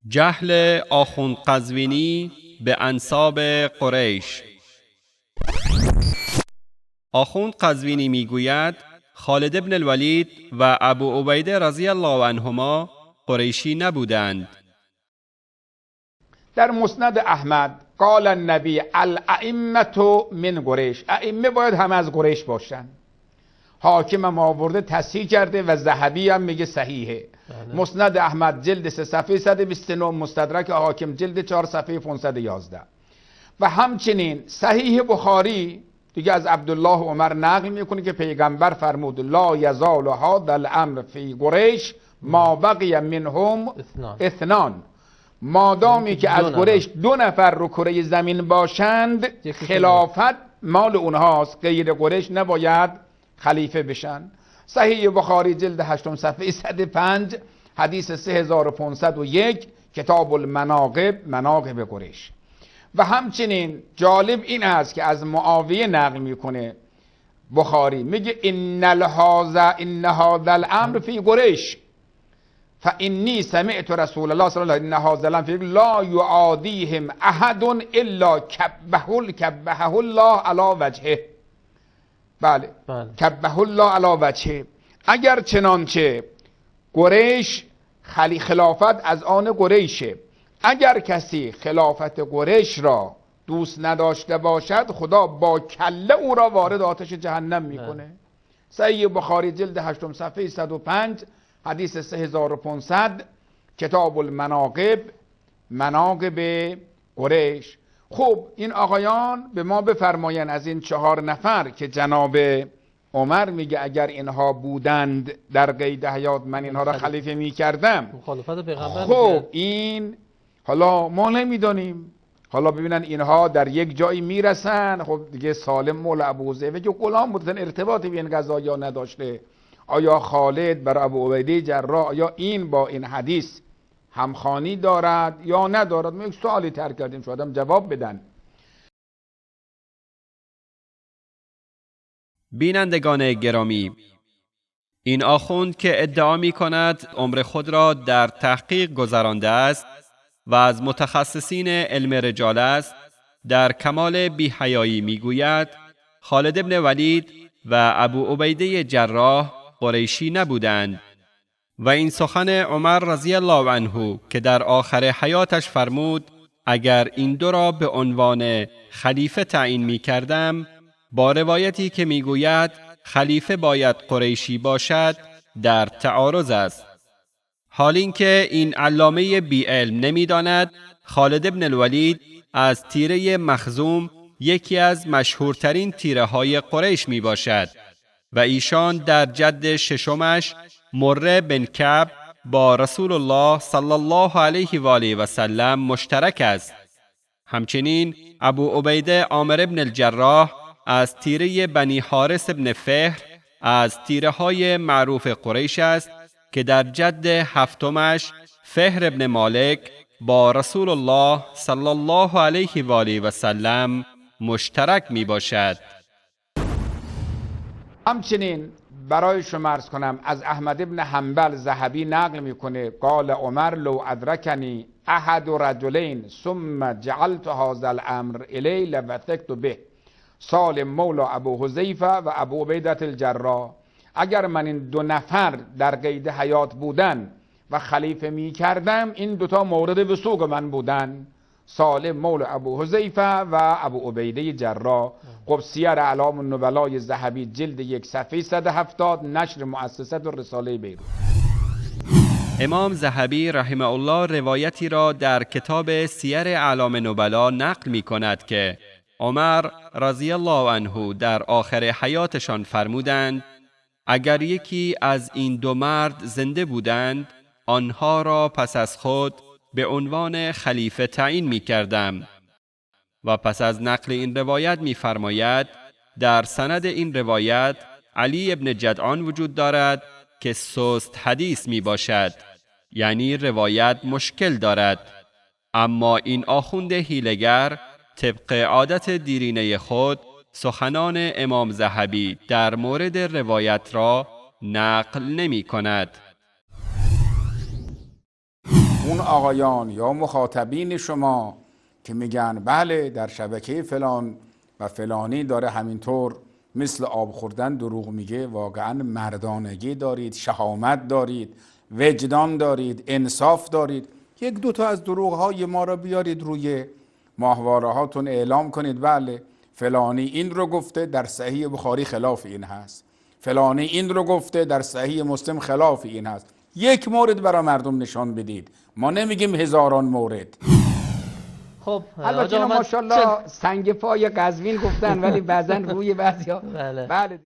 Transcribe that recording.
جهل آخوند قزوینی به انساب قریش. آخوند قزوینی میگوید خالد بن الولید و ابو عبیده رضی الله عنهما قریشی نبودند. در مسند احمد قال النبی الائمه من قریش، ائمه باید همه از قریش باشن. حاکم هم آورده تصحیح کرده و ذهبی هم میگه صحیحه. مسند احمد جلد 3 صفحه 129، مستدرک حاکم جلد 4 صفحه 511. و همچنین صحیح بخاری دیگه از عبدالله عمر نقل میکنه که پیغمبر فرمود لا یزال هذا الامر فی قریش ما بقی منهم اثنان. مادامی که از قریش 2 نفر رو کره زمین باشند خلافت مال اونهاست، غیر قریش نباید خلیفه بشن. صحیح بخاری جلد 8 صفحه 105 حدیث 3501 کتاب المناقب، مناقب قریش. و همچنین جالب این است که از معاویه نقل میکنه بخاری، میگه ان هذا الامر فی قریش فانی سمعت رسول الله صلی الله علیه و آله ان هذا الامر لا یعادیهم احد الا کبه الله علی وجهه. بله کبه الله علی وجهه. اگر چنانچه قریش خلافت از آن قریشه، اگر کسی خلافت قریش را دوست نداشته باشد خدا با کله او را وارد آتش جهنم میکنه. صحیح بخاری جلد 8 صفحه 105 حدیث 3500 کتاب المناقب، مناقب قریش. خب این آقایان به ما بفرماین از این 4 نفر که جناب عمر میگه اگر اینها بودند در قید حیات من اینها را خلیفه میکردم، خب این حالا ما نمیدانیم، حالا ببینن اینها در یک جایی میرسن، خب دیگه سالم مولا ابو حذیفه که غلام بودن ارتباطی به این قضایا نداشته، آیا خالد بر ابو عبیده جراح آیا این با این حدیث همخوانی دارد یا ندارد؟ ما یک سوالی طرح کردیم، شاید هم جواب بدن. بینندگان گرامی، این آخوند که ادعا می کند عمر خود را در تحقیق گذرانده است و از متخصصین علم رجال است، در کمال بی‌حیایی میگوید خالد بن ولید و ابو عبیده جراح قریشی نبودند و این سخن عمر رضی الله عنه که در آخر حیاتش فرمود اگر این 2 را به عنوان خلیفه تعیین می کردم، با روایتی که می گوید خلیفه باید قریشی باشد در تعارض است. حال اینکه این علامه بی علم نمی داند خالد بن الولید از تیره مخزوم یکی از مشهورترین تیره های قریش می باشد و ایشان در جد ششمش مره بن کعب با رسول الله صلی الله علیه و آله و سلم مشترک است. همچنین ابو عبیده عامر بن الجراح از تیره بنی حارث بن فهر از تیره های معروف قریش است که در جد 7مش فهر بن مالک با رسول الله صلی الله علیه و آله و سلم مشترک می باشد. همچنین برای شما عرض کنم از احمد بن حنبل ذهبی نقل میکنه قال عمر لو ادرکنی احد رجلین ثم جعلت هذا الامر الی لوثقت به. سالم مولا ابو حذیفه و ابو عبیده الجراح، اگر من این 2 نفر در قید حیات بودن و خلیفه می کردم این 2 تا مورد وثوق من بودن، سالم مولا ابو حذیفه و ابو عبیده جراح. خب سیر اعلام النبلاء ذهبی جلد 1 صفحه 170 نشر مؤسسه الرساله بیروت. امام ذهبی رحمه الله روایتی را در کتاب سیر اعلام نبلا نقل می کند که عمر رضی الله عنه در آخر حیاتشان فرمودند اگر یکی از این 2 مرد زنده بودند آنها را پس از خود به عنوان خلیفه تعیین می کردم. و پس از نقل این روایت می فرماید در سند این روایت علی ابن جدعان وجود دارد که سست حدیث می باشد، یعنی روایت مشکل دارد. اما این آخوند حیله‌گر طبق عادت دیرینه خود سخنان امام ذهبی در مورد روایت را نقل نمی کند. اون آقایان یا مخاطبین شما که میگن بله در شبکه فلان و فلانی داره همینطور مثل آب خوردن دروغ میگه، واقعا مردانگی دارید، شهامت دارید، وجدان دارید، انصاف دارید، یک دو تا از دروغ های ما را بیارید روی ماهواره هاتون، اعلام کنید بله فلانی این رو گفته در صحیح بخاری خلاف این هست، فلانی این رو گفته در صحیح مسلم خلاف این هست. یک مورد برای مردم نشان بدید، ما نمیگیم هزاران مورد. خب البته اینا ماشاءالله سنگ پای قزوین گفتن ولی بعضا روی بعضیا بله. بله